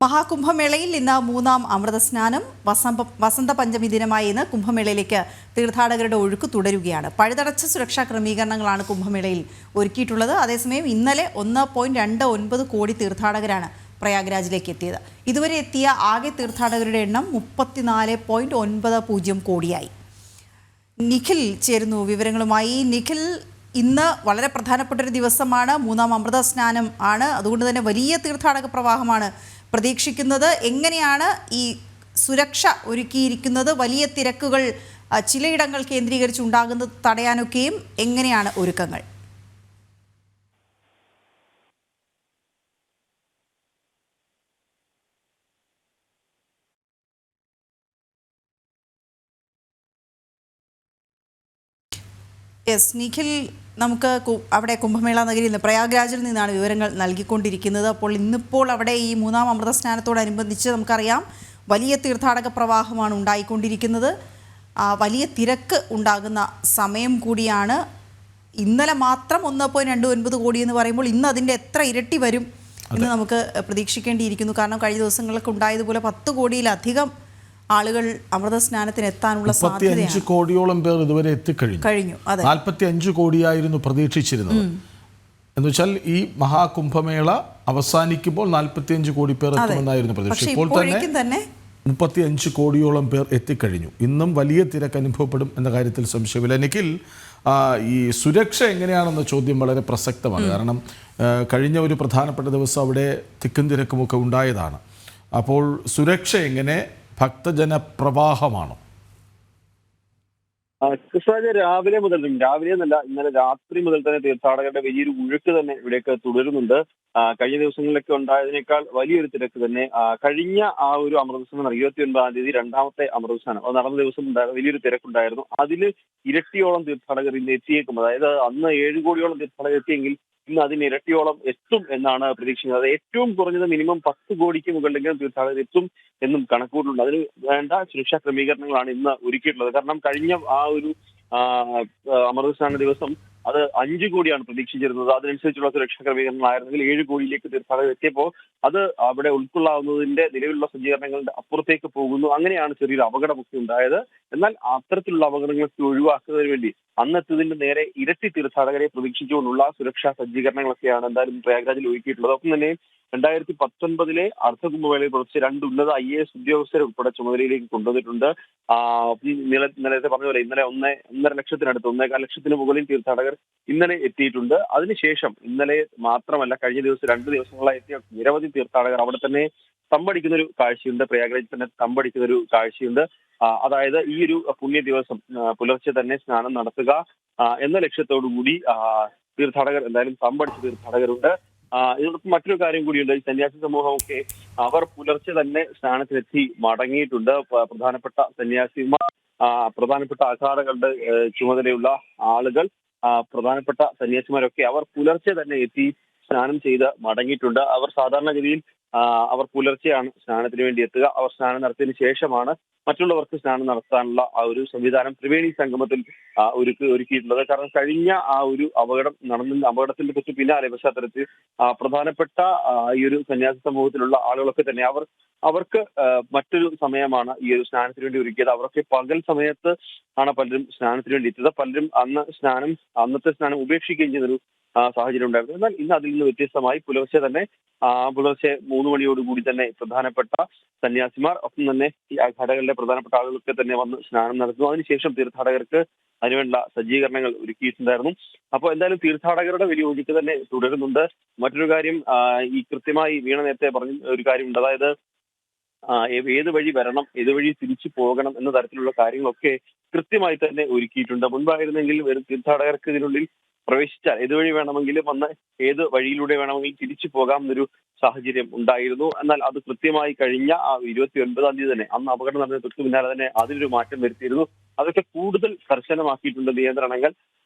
മഹാകുംഭമേളയിൽ ഇന്ന് മൂന്നാം അമൃതസ്നാനം. വസന്ത പഞ്ചമി ദിനമായ ഇന്ന് കുംഭമേളയിലേക്ക് തീർത്ഥാടകരുടെ ഒഴുക്ക് തുടരുകയാണ്. പഴുതടച്ച സുരക്ഷാ ക്രമീകരണങ്ങളാണ് കുംഭമേളയിൽ ഒരുക്കിയിട്ടുള്ളത്. അതേസമയം ഇന്നലെ 1.29 കോടി തീർത്ഥാടകരാണ് പ്രയാഗ്രാജിലേക്ക് എത്തിയത്. ഇതുവരെ എത്തിയ ആകെ തീർത്ഥാടകരുടെ എണ്ണം 34.90 കോടിയായി. നിഖിൽ ചേരുന്നു വിവരങ്ങളുമായി. നിഖിൽ, ഇന്ന് വളരെ പ്രധാനപ്പെട്ടൊരു ദിവസമാണ്, മൂന്നാം അമൃത സ്നാനം ആണ്. അതുകൊണ്ട് തന്നെ വലിയ തീർത്ഥാടക പ്രവാഹമാണ് പ്രതീക്ഷിക്കുന്നത്. എങ്ങനെയാണ് ഈ സുരക്ഷ ഒരുക്കിയിരിക്കുന്നത്? വലിയ തിരക്കുകൾ ചിലയിടങ്ങൾ കേന്ദ്രീകരിച്ചുണ്ടാകുന്നത് തടയാനൊക്കെയും എങ്ങനെയാണ് ഒരുക്കങ്ങൾ? നിഖിൽ, നമുക്ക് അവിടെ കുംഭമേള നഗരിയിൽ നിന്ന് പ്രയാഗ്രാജിൽ നിന്നാണ് വിവരങ്ങൾ നൽകിക്കൊണ്ടിരിക്കുന്നത്. അപ്പോൾ ഇന്നിപ്പോൾ അവിടെ ഈ മൂന്നാം അമൃത സ്നാനത്തോടനുബന്ധിച്ച് നമുക്കറിയാം വലിയ തീർത്ഥാടക പ്രവാഹമാണ് ഉണ്ടായിക്കൊണ്ടിരിക്കുന്നത്. വലിയ തിരക്ക് ഉണ്ടാകുന്ന സമയം കൂടിയാണ്. ഇന്നലെ മാത്രം 1.29 കോടി എന്ന് പറയുമ്പോൾ ഇന്ന് അതിൻ്റെ എത്ര ഇരട്ടി വരും എന്ന് നമുക്ക് പ്രതീക്ഷിക്കേണ്ടിയിരിക്കുന്നു. കാരണം കഴിഞ്ഞ ദിവസങ്ങളൊക്കെ ഉണ്ടായതുപോലെ 10 കോടിയിലധികം ആളുകൾ അമൃത സ്നാനത്തിന് എത്താനുള്ള 35 കോടിയോളം പേർ ഇതുവരെ എത്തിക്കഴിഞ്ഞു. 45 കോടിയായിരുന്നു പ്രതീക്ഷിച്ചിരുന്നത്. എന്നുവെച്ചാൽ ഈ മഹാകുംഭമേള അവസാനിക്കുമ്പോൾ 45 കോടി പേർ എത്തുമെന്നായിരുന്നു പ്രതീക്ഷ. ഇപ്പോൾ തന്നെ 35 കോടിയോളം പേർ എത്തിക്കഴിഞ്ഞു. ഇന്നും വലിയ തിരക്ക് അനുഭവപ്പെടും എന്ന കാര്യത്തിൽ സംശയമില്ല. നിഖിൽ, ഈ സുരക്ഷ എങ്ങനെയാണെന്ന ചോദ്യം വളരെ പ്രസക്തമാണ്. കാരണം കഴിഞ്ഞ ഒരു പ്രധാനപ്പെട്ട ദിവസം അവിടെ തിക്കും തിരക്കുമൊക്കെ ഉണ്ടായതാണ്. അപ്പോൾ സുരക്ഷ എങ്ങനെ? ഭക്തജനപ്രവാഹമാണോ? കൃഷ്ണരാജ, രാവിലെ എന്നല്ല, ഇന്നലെ രാത്രി മുതൽ തന്നെ തീർത്ഥാടകരുടെ വലിയൊരു ഒഴുക്ക് തന്നെ ഇവിടേക്ക് തുടരുന്നുണ്ട്. കഴിഞ്ഞ ദിവസങ്ങളിലൊക്കെ ഉണ്ടായതിനേക്കാൾ വലിയൊരു തിരക്ക് തന്നെ കഴിഞ്ഞ ആ ഒരു അമൃതസ്നാനം 29-ാം തീയതി രണ്ടാമത്തെ അമൃതസ്നാനം അത് നടന്ന ദിവസം വലിയൊരു തിരക്കുണ്ടായിരുന്നു. അതിൽ ഇരട്ടിയോളം തീർത്ഥാടകർ ഇന്ന് എത്തിയേക്കും. അതായത് അന്ന് 7 കോടിയോളം തീർത്ഥാടകർ എത്തിയെങ്കിൽ ഇന്ന് അതിന് ഇരട്ടിയോളം എത്തും എന്നാണ് പ്രതീക്ഷിക്കുന്നത്. ഏറ്റവും കുറഞ്ഞത് മിനിമം 10 കോടിക്ക് മുകളിലെങ്കിലും തീർത്ഥാടകർ എത്തും എന്നും കണക്കൂട്ടുണ്ട്. അതിന് വേണ്ട സുരക്ഷാ ക്രമീകരണങ്ങളാണ് ഇന്ന് ഒരുക്കിയിട്ടുള്ളത്. കാരണം കഴിഞ്ഞ ആ ഒരു അമൃതസ്നാന ദിവസം അത് 5 കോടിയാണ് പ്രതീക്ഷിച്ചിരുന്നത്. അതിനനുസരിച്ചുള്ള സുരക്ഷാ ക്രമീകരണങ്ങളായിരുന്നെങ്കിൽ 7 കോടിയിലേക്ക് തീർത്ഥാടകർ എത്തിയപ്പോൾ അത് അവിടെ ഉൾക്കൊള്ളാവുന്നതിന്റെ നിലവിലുള്ള സജ്ജീകരണങ്ങളുടെ അപ്പുറത്തേക്ക് പോകുന്നു. അങ്ങനെയാണ് ചെറിയൊരു അപകടമൊക്കെ ഉണ്ടായത്. എന്നാൽ അത്തരത്തിലുള്ള അപകടങ്ങളൊക്കെ ഒഴിവാക്കുന്നതിന് വേണ്ടി അന്നെത്തതിന്റെ നേരെ ഇരട്ടി തീർത്ഥാടകരെ പ്രതീക്ഷിച്ചുകൊണ്ടുള്ള സുരക്ഷാ സജ്ജീകരണങ്ങളൊക്കെയാണ് എന്തായാലും പ്രയാഗ്രാജിൽ ഒരുക്കിയിട്ടുള്ളത്. ഒപ്പം തന്നെ 2019 അർദ്ധകുംഭമേളയിൽ കുറച്ച് 2 ഉന്നത IAS ഉദ്യോഗസ്ഥരെ ഉൾപ്പെടെ ചുമതലയിലേക്ക് കൊണ്ടുവന്നിട്ടുണ്ട്. നേരത്തെ പറഞ്ഞ പോലെ ഇന്നലെ 1.5 ലക്ഷത്തിനടുത്ത് 1.25 ലക്ഷത്തിന് മുകളിൽ തീർത്ഥാടകർ ഇന്നലെ എത്തിയിട്ടുണ്ട്. അതിനുശേഷം ഇന്നലെ മാത്രമല്ല, കഴിഞ്ഞ ദിവസം 2 ദിവസങ്ങളായി എത്തിയ നിരവധി തീർത്ഥാടകർ അവിടെ തന്നെ തമ്പടിക്കുന്ന ഒരു കാഴ്ചയുണ്ട്. പ്രയാഗ്രാജിൽ തന്നെ തമ്പടിക്കുന്ന ഒരു കാഴ്ചയുണ്ട്. അതായത് ഈ ഒരു പുണ്യ ദിവസം പുലർച്ചെ തന്നെ സ്നാനം നടത്തുക എന്ന ലക്ഷ്യത്തോടു കൂടി തീർത്ഥാടകർ എന്തായാലും തമ്പടിച്ച തീർത്ഥാടകരുണ്ട്. ഇതിനോടൊപ്പം മറ്റൊരു കാര്യം കൂടിയുണ്ട്. ഈ സന്യാസി സമൂഹമൊക്കെ അവർ പുലർച്ചെ തന്നെ സ്നാനത്തിനെത്തി മടങ്ങിയിട്ടുണ്ട്. പ്രധാനപ്പെട്ട സന്യാസിമാർ, പ്രധാനപ്പെട്ട അഖാഡകളുടെ ചുമതലയുള്ള ആളുകൾ, പ്രധാനപ്പെട്ട സന്യാസിമാരൊക്കെ അവർ പുലർച്ചെ തന്നെ എത്തി സ്നാനം ചെയ്ത് മടങ്ങിയിട്ടുണ്ട്. അവർ സാധാരണഗതിയിൽ അവർ പുലർച്ചെയാണ് സ്നാനത്തിന് വേണ്ടി എത്തുക. അവർ സ്നാനം നടത്തിയതിനു ശേഷമാണ് മറ്റുള്ളവർക്ക് സ്നാനം നടത്താനുള്ള ആ ഒരു സംവിധാനം ത്രിവേണി സംഗമത്തിൽ ഒരുക്കിയിട്ടുള്ളത്. കാരണം കഴിഞ്ഞ ആ ഒരു അപകടത്തിന്റെ തൊട്ട് പിന്നാലെ പശ്ചാത്തലത്തിൽ പ്രധാനപ്പെട്ട ഈ ഒരു സന്യാസി സമൂഹത്തിലുള്ള ആളുകളൊക്കെ തന്നെ അവർക്ക് മറ്റൊരു സമയമാണ് ഈ ഒരു സ്നാനത്തിന് വേണ്ടി ഒരുക്കിയത്. അവർക്ക് പകൽ സമയത്ത് ആണ് പലരും സ്നാനത്തിന് വേണ്ടി എത്തിയത്. പലരും അന്നത്തെ സ്നാനം ഉപേക്ഷിക്കുകയും ചെയ്യുന്നൊരു സാഹചര്യം ഉണ്ടായിരുന്നു. എന്നാൽ ഇന്ന് അതിൽ നിന്ന് വ്യത്യസ്തമായി പുലർച്ചെ 3 മണിയോടുകൂടി തന്നെ പ്രധാനപ്പെട്ട സന്യാസിമാർ, ഒപ്പം തന്നെ ഈ ഘടകങ്ങളിലെ പ്രധാനപ്പെട്ട ആളുകളൊക്കെ തന്നെ വന്ന് സ്നാനം നടത്തുന്നു. അതിനുശേഷം തീർത്ഥാടകർക്ക് അതിനുവേണ്ട സജ്ജീകരണങ്ങൾ ഒരുക്കിയിട്ടുണ്ടായിരുന്നു. അപ്പോൾ എന്തായാലും തീർത്ഥാടകരുടെ വലിയ ഒഴുക്ക് തന്നെ തുടരുന്നുണ്ട്. മറ്റൊരു കാര്യം, ഈ കൃത്യമായി വീണ നേരത്തെ പറഞ്ഞ ഒരു കാര്യമുണ്ട്. അതായത് ഏത് വഴി വരണം, ഏത് വഴി തിരിച്ചു പോകണം എന്ന തരത്തിലുള്ള കാര്യങ്ങളൊക്കെ കൃത്യമായി തന്നെ ഒരുക്കിയിട്ടുണ്ട്. മുൻപായിരുന്നെങ്കിൽ വരും തീർത്ഥാടകർക്ക് ഇതിനുള്ളിൽ പ്രവേശിച്ചാൽ ഏതുവഴി വേണമെങ്കിലും വന്ന് ഏത് വഴിയിലൂടെ വേണമെങ്കിലും തിരിച്ചു പോകാം എന്നൊരു സാഹചര്യം ഉണ്ടായിരുന്നു. എന്നാൽ അത് കൃത്യമായി കഴിഞ്ഞ 29-ാം തീയതി തന്നെ, അന്ന് അപകടം നടന്ന തൊട്ട് പിന്നാലെ തന്നെ അതിനൊരു മാറ്റം വരുത്തിയിരുന്നു. അതൊക്കെ കൂടുതൽ കർശനമാക്കിയിട്ടുണ്ട് നിയന്ത്രണങ്ങൾ.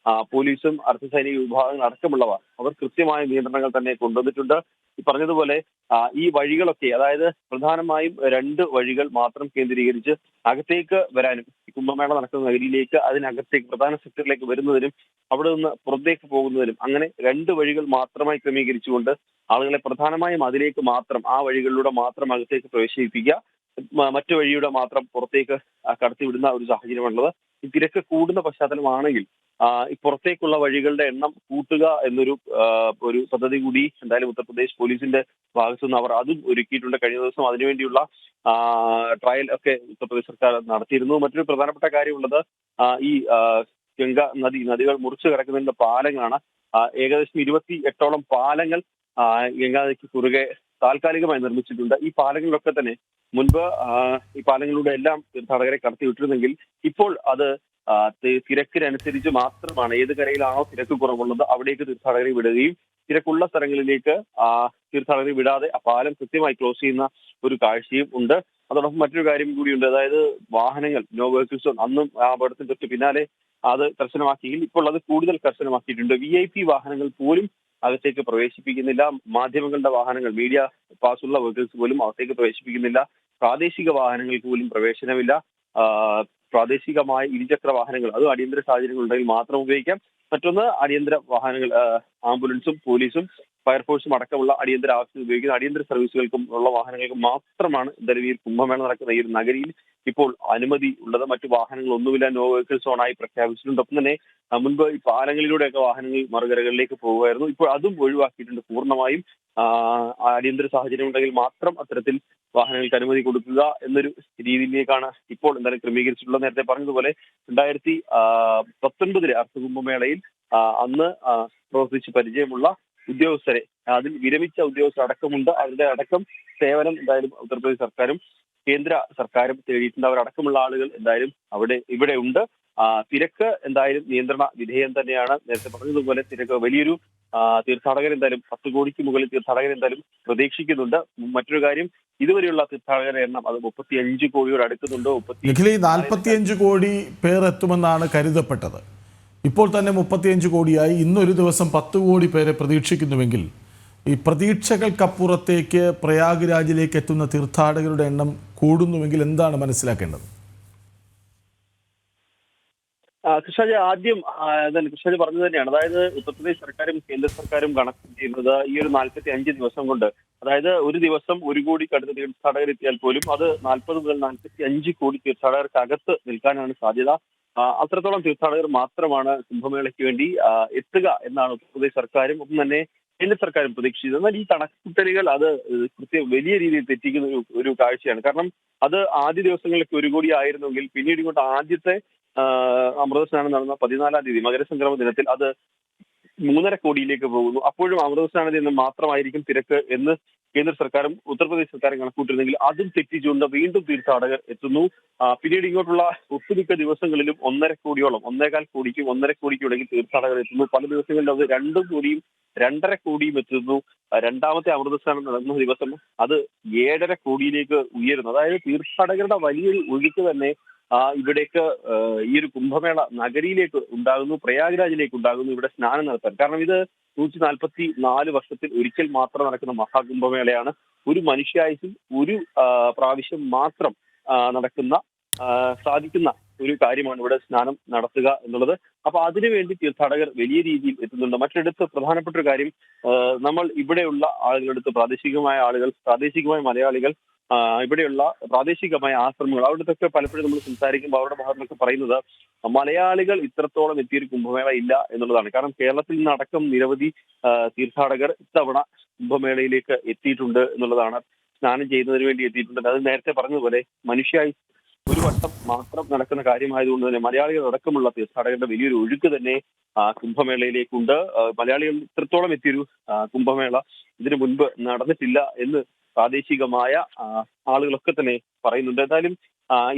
പോലീസും അർദ്ധസൈനിക വിഭാഗങ്ങൾ അടക്കമുള്ളവ അവർ കൃത്യമായ നിയന്ത്രണങ്ങൾ തന്നെ കൊണ്ടുവന്നിട്ടുണ്ട്. ഈ പറഞ്ഞതുപോലെ ഈ വഴികളൊക്കെ, അതായത് പ്രധാനമായും 2 വഴികൾ മാത്രം കേന്ദ്രീകരിച്ച് അകത്തേക്ക് വരാനും, കുംഭമേള നടക്കുന്ന നഗരിയിലേക്ക് അതിനകത്തേക്ക് പ്രധാന സെക്ടറിലേക്ക് വരുന്നതിനും അവിടെ നിന്ന് പുറത്തേക്ക് പോകുന്നതിനും അങ്ങനെ 2 വഴികൾ മാത്രമായി ക്രമീകരിച്ചുകൊണ്ട് ആളുകളെ പ്രധാനമായും അതിലേക്ക് മാത്രം, ആ വഴികളിലൂടെ മാത്രം അകത്തേക്ക് പ്രവേശിപ്പിക്കുക, മറ്റു വഴിയുടെ മാത്രം പുറത്തേക്ക് കടത്തിവിടുന്ന ഒരു സാഹചര്യമാണുള്ളത്. ഈ തിരക്ക് കൂടുന്ന പശ്ചാത്തലമാണെങ്കിൽ ഈ പുറത്തേക്കുള്ള വഴികളുടെ എണ്ണം കൂട്ടുക എന്നൊരു ഒരു പദ്ധതി കൂടി എന്തായാലും ഉത്തർപ്രദേശ് പോലീസിന്റെ ഭാഗത്തു നിന്ന് അവർ അതും ഒരുക്കിയിട്ടുണ്ട്. കഴിഞ്ഞ ദിവസം അതിനുവേണ്ടിയുള്ള ട്രയൽ ഒക്കെ ഉത്തർപ്രദേശ് സർക്കാർ നടത്തിയിരുന്നു. മറ്റൊരു പ്രധാനപ്പെട്ട കാര്യമുള്ളത് ഈ ഗംഗ നദികൾ മുറിച്ചു കിടക്കുന്നതിന്റെ പാലങ്ങളാണ്. ഏകദേശം 28ഓളം പാലങ്ങൾ ഗംഗാനദിക്ക് കുറുകെ താൽക്കാലികമായി നിർമ്മിച്ചിട്ടുണ്ട്. ഈ പാലങ്ങളിലൊക്കെ തന്നെ മുൻപ് ഈ പാലങ്ങളിലൂടെ എല്ലാം തീർത്ഥാടകരെ കടത്തിവിട്ടിരുന്നെങ്കിൽ ഇപ്പോൾ അത് തിരക്കിനനുസരിച്ച് മാത്രമാണ്, ഏത് കരയിലാണോ തിരക്ക് കുറവുള്ളത് അവിടേക്ക് തീർത്ഥാടകരെ വിടുകയും തിരക്കുള്ള സ്ഥലങ്ങളിലേക്ക് തീർത്ഥാടകരെ വിടാതെ ആ പാലം കൃത്യമായി ക്ലോസ് ചെയ്യുന്ന ഒരു കാഴ്ചയും ഉണ്ട്. അതോടൊപ്പം മറ്റൊരു കാര്യം കൂടിയുണ്ട്, അതായത് വാഹനങ്ങൾ, നോ വെഹിക്കിൾസ് അന്നും ആ അപകടത്തിന് തൊട്ട് പിന്നാലെ അത് കർശനമാക്കിയെങ്കിൽ ഇപ്പോൾ അത് കൂടുതൽ കർശനമാക്കിയിട്ടുണ്ട്. VIP വാഹനങ്ങൾ പോലും അകത്തേക്ക് പ്രവേശിപ്പിക്കുന്നില്ല. മാധ്യമങ്ങളുടെ വാഹനങ്ങൾ, മീഡിയ പാസുള്ള വെഹിക്കിൾസ് പോലും അകത്തേക്ക് പ്രവേശിപ്പിക്കുന്നില്ല. പ്രാദേശിക വാഹനങ്ങൾക്ക് പോലും പ്രവേശനമില്ല. പ്രാദേശികമായ ഇരുചക്ര വാഹനങ്ങൾ, അതും അടിയന്തര സാഹചര്യങ്ങൾ ഉണ്ടെങ്കിൽ മാത്രം ഉപയോഗിക്കാം. മറ്റൊന്ന് അടിയന്തര വാഹനങ്ങൾ, ആംബുലൻസും പോലീസും ഫയർഫോഴ്സും അടക്കമുള്ള അടിയന്തര ആവശ്യത്തിന് ഉപയോഗിക്കുന്ന അടിയന്തര സർവീസുകൾക്കും ഉള്ള വാഹനങ്ങൾക്കും മാത്രമാണ് എന്തായാലും ഈ കുംഭമേള നടക്കുന്ന ഈ ഒരു നഗരിയിൽ ഇപ്പോൾ അനുമതി ഉള്ളത്. മറ്റു വാഹനങ്ങളൊന്നുമില്ല, നോ വെഹിക്കിൾ സോണായി പ്രഖ്യാപിച്ചിട്ടുണ്ട്. ഒപ്പം തന്നെ മുൻപ് ഈ പാലങ്ങളിലൂടെയൊക്കെ വാഹനങ്ങൾ മറുകരകളിലേക്ക് പോകുമായിരുന്നു. ഇപ്പോൾ അതും ഒഴിവാക്കിയിട്ടുണ്ട് പൂർണ്ണമായും. അടിയന്തര സാഹചര്യം ഉണ്ടെങ്കിൽ മാത്രം അത്തരത്തിൽ വാഹനങ്ങൾക്ക് അനുമതി കൊടുക്കുക എന്നൊരു രീതിയിലേക്കാണ് ഇപ്പോൾ എന്തായാലും ക്രമീകരിച്ചിട്ടുള്ളത്. നേരത്തെ പറഞ്ഞതുപോലെ 2019 അർദ്ധകുംഭമേളയിൽ അന്ന് പ്രവർത്തിച്ച് പരിചയമുള്ള ഉദ്യോഗസ്ഥരെ, അതിൽ വിരമിച്ച ഉദ്യോഗസ്ഥർ അടക്കമുണ്ട്. അവരുടെ അടക്കം സേവനം എന്തായാലും ഉത്തർപ്രദേശ് സർക്കാരും കേന്ദ്ര സർക്കാരും തേടിയിട്ടുണ്ട്. അവരടക്കമുള്ള ആളുകൾ എന്തായാലും ഇവിടെ ഉണ്ട്. തിരക്ക് എന്തായാലും നിയന്ത്രണ വിധേയം തന്നെയാണ്. നേരത്തെ പറഞ്ഞതുപോലെ തിരക്ക് വലിയൊരു തീർത്ഥാടകർ എന്തായാലും 10 കോടിക്ക് മുകളിൽ തീർത്ഥാടകർ എന്തായാലും പ്രതീക്ഷിക്കുന്നുണ്ട്. മറ്റൊരു കാര്യം, ഇതുവരെയുള്ള തീർത്ഥാടകരുടെ എണ്ണം അത് 35 കോടിയോട് അടുക്കുന്നുണ്ട്. നിഖിലി, 45 കോടി പേർ എത്തുമെന്നാണ് കരുതപ്പെട്ടത്. ഇപ്പോൾ തന്നെ 35 കോടിയായി. ഇന്നൊരു ദിവസം 10 കോടി പേരെ പ്രതീക്ഷിക്കുന്നുവെങ്കിൽ ഈ പ്രതീക്ഷകൾക്കപ്പുറത്തേക്ക് പ്രയാഗ്രാജിലേക്ക് എത്തുന്ന തീർത്ഥാടകരുടെ എണ്ണം കൂടുന്നുവെങ്കിൽ എന്താണ് മനസ്സിലാക്കേണ്ടത്? കൃഷ്ണജി, ആദ്യം കൃഷ്ണജി പറഞ്ഞത് തന്നെയാണ്. അതായത് ഉത്തർപ്രദേശ് സർക്കാരും കേന്ദ്ര സർക്കാരും കണക്ക് ചെയ്യുന്നത് ഈ ഒരു 45 ദിവസം കൊണ്ട്, അതായത് ഒരു ദിവസം 1 കോടിക്കടുത്ത് തീർത്ഥാടകർ എത്തിയാൽ പോലും അത് 40 മുതൽ 45 കോടി തീർത്ഥാടകർക്ക് അകത്ത് നിൽക്കാനാണ് സാധ്യത. അത്രത്തോളം തീർത്ഥാടകർ മാത്രമാണ് കുംഭമേളയ്ക്ക് വേണ്ടി എത്തുക എന്നാണ് ഉത്തർപ്രദേശ് സർക്കാരും ഒപ്പം തന്നെ കേന്ദ്ര സർക്കാരും പ്രതീക്ഷിച്ചത്. എന്നാൽ ഈ കണക്കുകൂട്ടലുകൾ അത് വലിയ രീതിയിൽ തെറ്റിക്കുന്ന ഒരു കാഴ്ചയാണ്. കാരണം അത് ആദ്യ ദിവസങ്ങളിലൊക്കെ 1 കോടി ആയിരുന്നെങ്കിൽ പിന്നീട് ഇങ്ങോട്ട് ആദ്യത്തെ അമൃതസ്നാനം നടന്ന 14-ാം തീയതി മകരസംക്രമ ദിനത്തിൽ അത് 3.5 കോടിയിലേക്ക് പോകുന്നു. അപ്പോഴും അമൃതസ്നാന ദിനം മാത്രമായിരിക്കും തിരക്ക് എന്ന് കേന്ദ്ര സർക്കാരും ഉത്തർപ്രദേശ് സർക്കാരും കണക്കൂട്ടിരുന്നെങ്കിൽ അതും തെറ്റിച്ചുകൊണ്ട് വീണ്ടും തീർത്ഥാടകർ എത്തുന്നു. പിന്നീട് ഇങ്ങോട്ടുള്ള ഒട്ടുമിക്ക ദിവസങ്ങളിലും 1.5 കോടിയോളം, 1.25 കോടിക്കും 1.5 കോടിക്കും ഇടയിൽ തീർത്ഥാടകർ എത്തുന്നു. പല ദിവസങ്ങളിലും അത് 2 കോടിയും 2.5 കോടിയും എത്തുന്നു. രണ്ടാമത്തെ അമൃതസ്നാനം നടന്ന ദിവസം അത് 7.5 കോടിയിലേക്ക് ഉയരുന്നു. അതായത് തീർത്ഥാടകരുടെ വലിയൊരു ഒഴുക്ക് തന്നെ ഇവിടേക്ക് ഈ ഒരു കുംഭമേള നഗരിയിലേക്ക് ഉണ്ടാകുന്നു, പ്രയാഗ്രാജിലേക്ക് ഉണ്ടാകുന്നു ഇവിടെ സ്നാനം നടത്താൻ. കാരണം ഇത് 144 വർഷത്തിൽ ഒരിക്കൽ മാത്രം നടക്കുന്ന മഹാകുംഭമേളയാണ്. ഒരു മനുഷ്യായുസിൽ ഒരു പ്രാവശ്യം മാത്രം നടക്കുന്ന സാധിക്കുന്ന ഒരു കാര്യമാണ് ഇവിടെ സ്നാനം നടത്തുക എന്നുള്ളത്. അപ്പൊ അതിനുവേണ്ടി തീർത്ഥാടകർ വലിയ രീതിയിൽ എത്തുന്നുണ്ട്. മറ്റൊരിടത്ത് പ്രധാനപ്പെട്ട ഒരു കാര്യം, നമ്മൾ ഇവിടെയുള്ള ആളുകളെടുത്ത് പ്രാദേശികമായ ആളുകൾ, പ്രാദേശികമായ മലയാളികൾ, ഇവിടെയുള്ള പ്രാദേശികമായ ആശ്രമങ്ങൾ, അവിടുത്തെ പലപ്പോഴും നമ്മൾ സംസാരിക്കുമ്പോൾ അവരുടെ ഭാഗത്ത് നിന്നൊക്കെ പറയുന്നത് മലയാളികൾ ഇത്രത്തോളം എത്തിയൊരു കുംഭമേള ഇല്ല എന്നുള്ളതാണ്. കാരണം കേരളത്തിൽ നിന്നടക്കം നിരവധി തീർത്ഥാടകർ ഇത്തവണ കുംഭമേളയിലേക്ക് എത്തിയിട്ടുണ്ട് എന്നുള്ളതാണ്. സ്നാനം ചെയ്യുന്നതിന് വേണ്ടി എത്തിയിട്ടുണ്ട്. അത് നേരത്തെ പറഞ്ഞതുപോലെ മനുഷ്യായി ഒരു വട്ടം മാത്രം നടക്കുന്ന കാര്യമായതുകൊണ്ട് തന്നെ മലയാളികൾ അടക്കമുള്ള തീർത്ഥാടകരുടെ വലിയൊരു ഒഴുക്ക് തന്നെ കുംഭമേളയിലേക്കുണ്ട്. മലയാളികൾ ഇത്രത്തോളം എത്തിയൊരു കുംഭമേള ഇതിനു മുൻപ് നടന്നിട്ടില്ല എന്ന് പ്രാദേശികമായ ആളുകളൊക്കെ തന്നെ പറയുന്നുണ്ട്. എന്തായാലും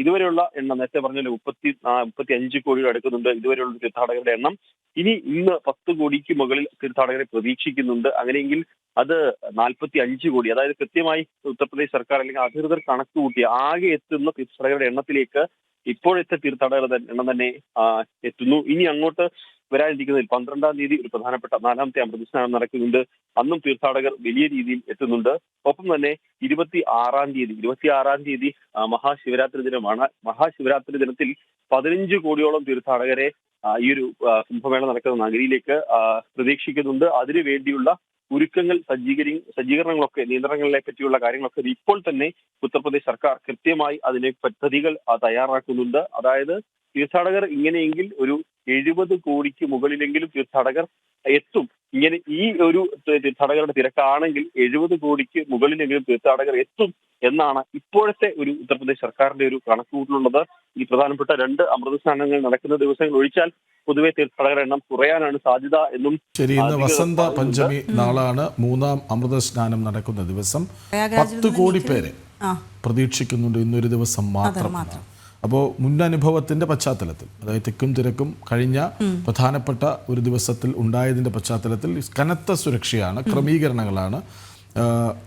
ഇതുവരെയുള്ള എണ്ണം നേരത്തെ പറഞ്ഞാൽ 35 കോടിയുടെ അടുക്കുന്നുണ്ട് ഇതുവരെയുള്ള തീർത്ഥാടകരുടെ എണ്ണം. ഇന്ന് 10 കോടിക്ക് മുകളിൽ തീർത്ഥാടകരെ പ്രതീക്ഷിക്കുന്നുണ്ട്. അങ്ങനെയെങ്കിൽ അത് 45 കോടി, അതായത് കൃത്യമായി ഉത്തർപ്രദേശ് സർക്കാർ അല്ലെങ്കിൽ അധികൃതർ കണക്ക് കൂട്ടിയ ആകെ എത്തുന്ന തീർത്ഥാടകരുടെ എണ്ണത്തിലേക്ക് ഇപ്പോഴത്തെ തീർത്ഥാടകരുടെ എണ്ണം തന്നെ എത്തുന്നു. ഇനി അങ്ങോട്ട് വരാനിരിക്കുന്നതിൽ 12-ാം തീയതി ഒരു പ്രധാനപ്പെട്ട 4ാമത്തെ അമൃതസ്നാനം നടക്കുന്നുണ്ട്. അന്നും തീർത്ഥാടകർ വലിയ രീതിയിൽ എത്തുന്നുണ്ട്. ഒപ്പം തന്നെ 26-ാം തീയതി മഹാശിവരാത്രി ദിനമാണ്. മഹാശിവരാത്രി ദിനത്തിൽ 15 കോടിയോളം തീർത്ഥാടകരെ ഈ ഒരു കുംഭമേള നടക്കുന്ന നഗരിയിലേക്ക് പ്രതീക്ഷിക്കുന്നുണ്ട്. അതിനു വേണ്ടിയുള്ള ഒരുക്കങ്ങൾ, സജ്ജീകരണങ്ങളൊക്കെ, നിയന്ത്രണങ്ങളെ പറ്റിയുള്ള കാര്യങ്ങളൊക്കെ ഇപ്പോൾ തന്നെ ഉത്തർപ്രദേശ് സർക്കാർ കൃത്യമായി അതിനെ പദ്ധതികൾ തയ്യാറാക്കുന്നുണ്ട്. അതായത് തീർത്ഥാടകർ ഇങ്ങനെയെങ്കിൽ ഒരു 70 കോടിക്ക് മുകളിലെങ്കിലും തീർത്ഥാടകർ എത്തും. ഇങ്ങനെ ഈ ഒരു തീർത്ഥാടകരുടെ തിരക്കാണെങ്കിൽ 70 കോടിക്ക് മുകളിലെങ്കിലും തീർത്ഥാടകർ എത്തും എന്നാണ് ഇപ്പോഴത്തെ ഒരു ഉത്തർപ്രദേശ് സർക്കാരിന്റെ ഒരു കണക്കുകൂട്ടലുള്ളത്. ഈ പ്രധാനപ്പെട്ട 2 അമൃതസ്നാനങ്ങൾ നടക്കുന്ന ദിവസങ്ങൾ ഒഴിച്ചാൽ പൊതുവെ തീർത്ഥാടകരുടെ എണ്ണം കുറയാനാണ് സാധ്യത എന്നും. ശരി, ഇന്ന് വസന്ത പഞ്ചമി, നാളാണ് 3ാം അമൃതസ്നാനം നടക്കുന്ന ദിവസം. 10 കോടി പേരെ പ്രതീക്ഷിക്കുന്നുണ്ട് ഇന്നൊരു ദിവസം മാത്രം. അപ്പോൾ മുന്നനുഭവത്തിൻ്റെ പശ്ചാത്തലത്തിൽ, അതായത് തിക്കും തിരക്കും കഴിഞ്ഞ പ്രധാനപ്പെട്ട ഒരു ദിവസത്തിൽ ഉണ്ടായതിൻ്റെ പശ്ചാത്തലത്തിൽ കനത്ത സുരക്ഷയാണ്, ക്രമീകരണങ്ങളാണ്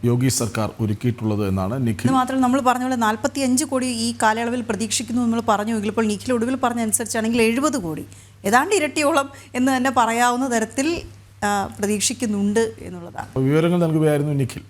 യോഗി സർക്കാർ ഒരുക്കിയിട്ടുള്ളത് എന്നാണ് നിഖിൽ. മാത്രം നമ്മൾ പറഞ്ഞ പോലെ 45 കോടി ഈ കാലയളവിൽ പ്രതീക്ഷിക്കുന്നു നമ്മൾ പറഞ്ഞു. എങ്കിൽ ഇപ്പോൾ നിഖിൽ ഒടുവിൽ പറഞ്ഞ അനുസരിച്ചാണെങ്കിൽ 70 കോടി, ഏതാണ്ട് ഇരട്ടിയോളം എന്ന് തന്നെ പറയാവുന്ന തരത്തിൽ പ്രതീക്ഷിക്കുന്നുണ്ട് എന്നുള്ളതാണ് വിവരങ്ങൾ നൽകുകയായിരുന്നു നിഖിൽ.